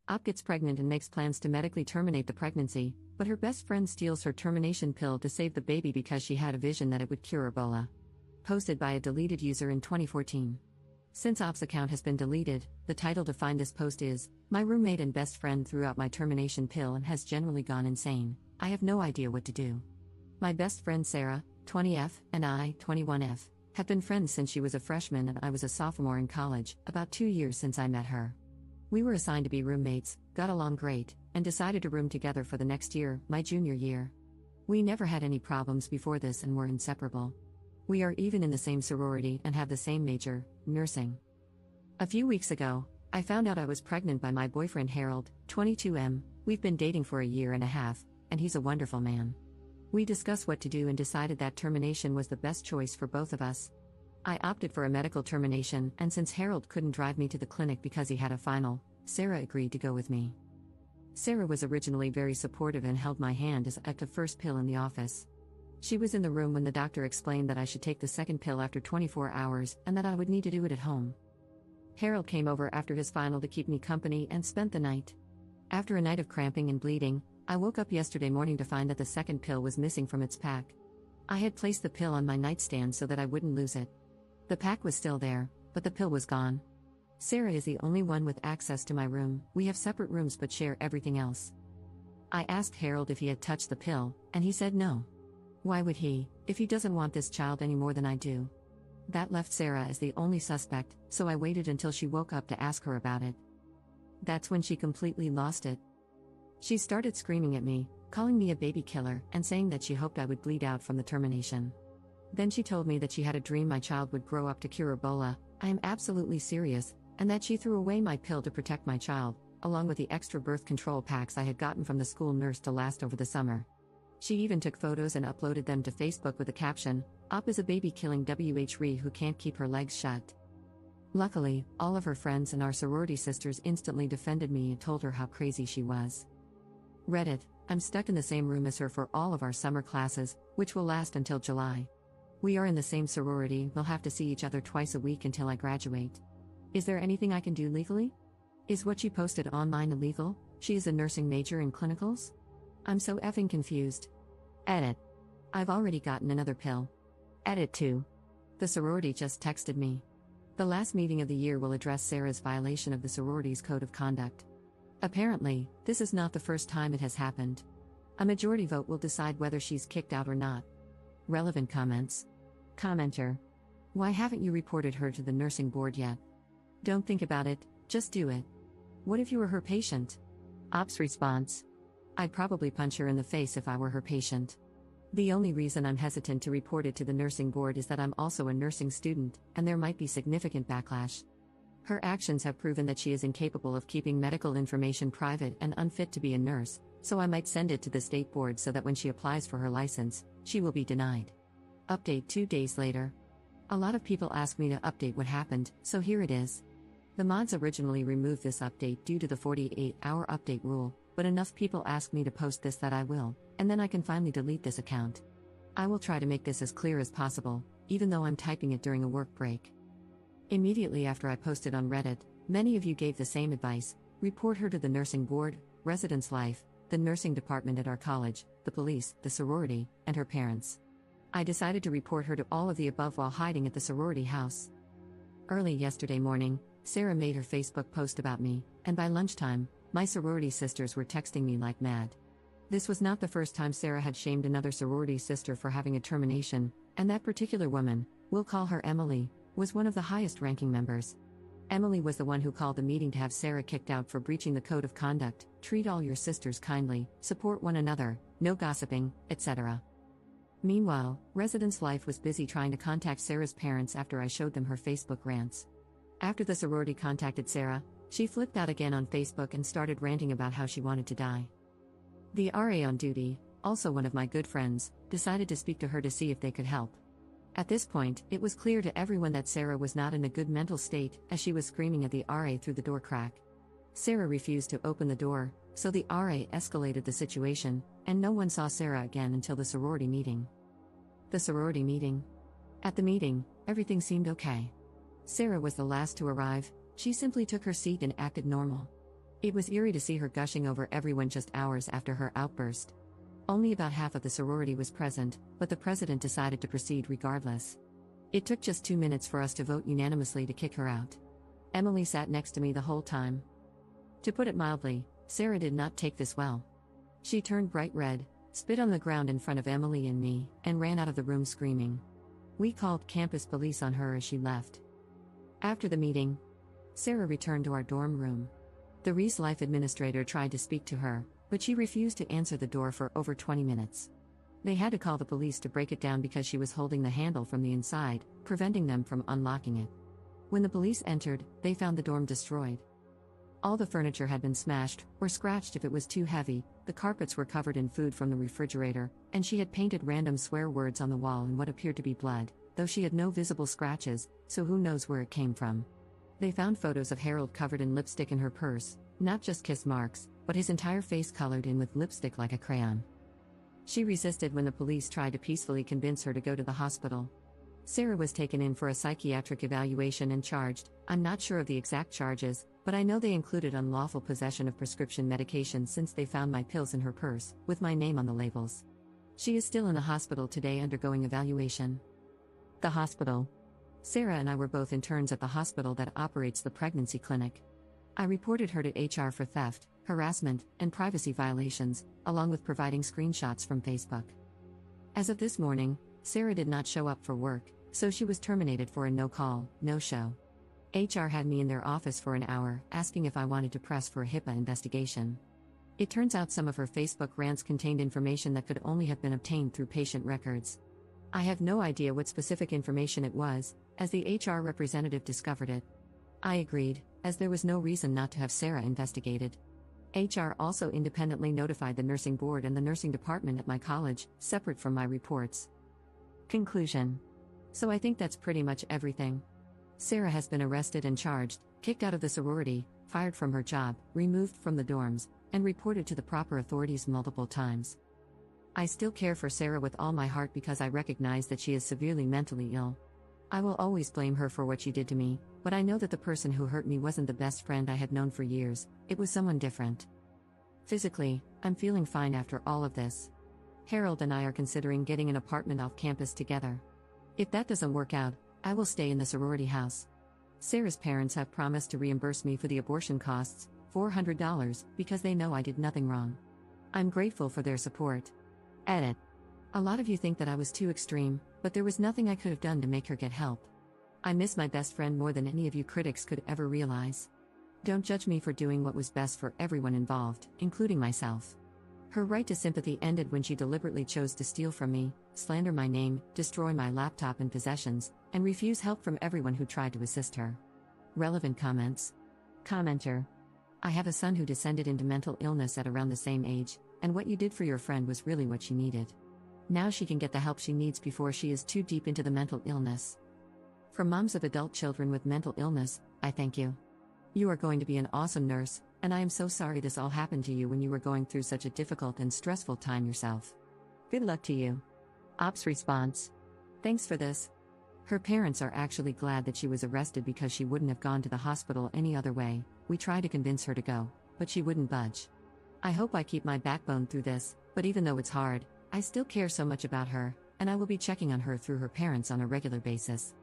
Op gets pregnant and makes plans to medically terminate the pregnancy, but her best friend steals her termination pill to save the baby because she had a vision that it would cure Ebola. Posted by a deleted user in 2014. Since Op's account has been deleted, the title to find this post is, "My roommate and best friend threw out my termination pill and has generally gone insane. I have no idea what to do." My best friend Sarah, 20F, and I, 21F, have been friends since she was a freshman and I was a sophomore in college, about 2 years since I met her. We were assigned to be roommates, got along great, and decided to room together for the next year, my junior year. We never had any problems before this and were inseparable. We are even in the same sorority and have the same major, nursing. A few weeks ago, I found out I was pregnant by my boyfriend Harold, 22M. We've been dating for a year and a half, and he's a wonderful man. We discussed what to do and decided that termination was the best choice for both of us. I opted for a medical termination, and since Harold couldn't drive me to the clinic because he had a final, Sarah agreed to go with me. Sarah was originally very supportive and held my hand as I took the first pill in the office. She was in the room when the doctor explained that I should take the second pill after 24 hours and that I would need to do it at home. Harold came over after his final to keep me company and spent the night. After a night of cramping and bleeding, I woke up yesterday morning to find that the second pill was missing from its pack. I had placed the pill on my nightstand so that I wouldn't lose it. The pack was still there, but the pill was gone. Sarah is the only one with access to my room. We have separate rooms but share everything else. I asked Harold if he had touched the pill, and he said no. Why would he, if he doesn't want this child any more than I do? That left Sarah as the only suspect, so I waited until she woke up to ask her about it. That's when she completely lost it. She started screaming at me, calling me a baby killer, and saying that she hoped I would bleed out from the termination. Then she told me that she had a dream my child would grow up to cure Ebola. I am absolutely serious, and that she threw away my pill to protect my child, along with the extra birth control packs I had gotten from the school nurse to last over the summer. She even took photos and uploaded them to Facebook with a caption, "Op is a baby-killing WHRE who can't keep her legs shut." Luckily, all of her friends and our sorority sisters instantly defended me and told her how crazy she was. Reddit, I'm stuck in the same room as her for all of our summer classes, which will last until July. We are in the same sorority, we'll have to see each other twice a week until I graduate. Is there anything I can do legally? Is what she posted online illegal? She is a nursing major in clinicals? I'm so effing confused. Edit. I've already gotten another pill. Edit 2. The sorority just texted me. The last meeting of the year will address Sarah's violation of the sorority's code of conduct. Apparently, this is not the first time it has happened. A majority vote will decide whether she's kicked out or not. Relevant comments. Commenter. Why haven't you reported her to the nursing board yet? Don't think about it, just do it. What if you were her patient? Op's response. I'd probably punch her in the face if I were her patient. The only reason I'm hesitant to report it to the nursing board is that I'm also a nursing student, and there might be significant backlash. Her actions have proven that she is incapable of keeping medical information private and unfit to be a nurse, so I might send it to the state board so that when she applies for her license, she will be denied. Update 2 days later. A lot of people ask me to update what happened, so here it is. The mods originally removed this update due to the 48-hour update rule, but enough people ask me to post this that I will, and then I can finally delete this account. I will try to make this as clear as possible, even though I'm typing it during a work break. Immediately after I posted on Reddit, many of you gave the same advice: report her to the nursing board, residence life, the nursing department at our college, the police, the sorority, and her parents. I decided to report her to all of the above while hiding at the sorority house. Early yesterday morning, Sarah made her Facebook post about me, and by lunchtime, my sorority sisters were texting me like mad. This was not the first time Sarah had shamed another sorority sister for having a termination, and that particular woman, we'll call her Emily, was one of the highest ranking members. Emily was the one who called the meeting to have Sarah kicked out for breaching the code of conduct: treat all your sisters kindly, support one another, no gossiping, etc. Meanwhile, Residence Life was busy trying to contact Sarah's parents after I showed them her Facebook rants. After the sorority contacted Sarah, she flipped out again on Facebook and started ranting about how she wanted to die. The RA on duty, also one of my good friends, decided to speak to her to see if they could help. At this point, it was clear to everyone that Sarah was not in a good mental state, as she was screaming at the RA through the door crack. Sarah refused to open the door, so the RA escalated the situation, and no one saw Sarah again until the sorority meeting. The sorority meeting. At the meeting, everything seemed okay. Sarah was the last to arrive. She simply took her seat and acted normal. It was eerie to see her gushing over everyone just hours after her outburst. Only about half of the sorority was present, but the president decided to proceed regardless. It took just 2 minutes for us to vote unanimously to kick her out. Emily sat next to me the whole time. To put it mildly, Sarah did not take this well. She turned bright red, spit on the ground in front of Emily and me, and ran out of the room screaming. We called campus police on her as she left. After the meeting, Sarah returned to our dorm room. The Reese Life administrator tried to speak to her, but she refused to answer the door for over 20 minutes. They had to call the police to break it down because she was holding the handle from the inside, preventing them from unlocking it. When the police entered, they found the dorm destroyed. All the furniture had been smashed, or scratched if it was too heavy, the carpets were covered in food from the refrigerator, and she had painted random swear words on the wall in what appeared to be blood, though she had no visible scratches, so who knows where it came from. They found photos of Harold covered in lipstick in her purse, not just kiss marks, but his entire face colored in with lipstick like a crayon. She resisted when the police tried to peacefully convince her to go to the hospital. Sarah was taken in for a psychiatric evaluation and charged. I'm not sure of the exact charges, but I know they included unlawful possession of prescription medication since they found my pills in her purse, with my name on the labels. She is still in the hospital today undergoing evaluation. The hospital. Sarah and I were both interns at the hospital that operates the pregnancy clinic. I reported her to HR for theft, harassment, and privacy violations, along with providing screenshots from Facebook. As of this morning, Sarah did not show up for work, so she was terminated for a no-call, no-show. HR had me in their office for an hour, asking if I wanted to press for a HIPAA investigation. It turns out some of her Facebook rants contained information that could only have been obtained through patient records. I have no idea what specific information it was, as the HR representative discovered it. I agreed, as there was no reason not to have Sarah investigated. HR also independently notified the nursing board and the nursing department at my college, separate from my reports. Conclusion. So I think that's pretty much everything. Sarah has been arrested and charged, kicked out of the sorority, fired from her job, removed from the dorms, and reported to the proper authorities multiple times. I still care for Sarah with all my heart because I recognize that she is severely mentally ill. I will always blame her for what she did to me, but I know that the person who hurt me wasn't the best friend I had known for years, it was someone different. Physically, I'm feeling fine after all of this. Harold and I are considering getting an apartment off campus together. If that doesn't work out, I will stay in the sorority house. Sarah's parents have promised to reimburse me for the abortion costs, $400, because they know I did nothing wrong. I'm grateful for their support. Edit. A lot of you think that I was too extreme, but there was nothing I could have done to make her get help. I miss my best friend more than any of you critics could ever realize. Don't judge me for doing what was best for everyone involved, including myself. Her right to sympathy ended when she deliberately chose to steal from me, slander my name, destroy my laptop and possessions, and refuse help from everyone who tried to assist her. Relevant comments. Commenter. I have a son who descended into mental illness at around the same age, and what you did for your friend was really what she needed. Now she can get the help she needs before she is too deep into the mental illness. For moms of adult children with mental illness, I thank you. You are going to be an awesome nurse, and I am so sorry this all happened to you when you were going through such a difficult and stressful time yourself. Good luck to you. Ops response. Thanks for this. Her parents are actually glad that she was arrested because she wouldn't have gone to the hospital any other way. We tried to convince her to go, but she wouldn't budge. I hope I keep my backbone through this, but even though it's hard, I still care so much about her, and I will be checking on her through her parents on a regular basis.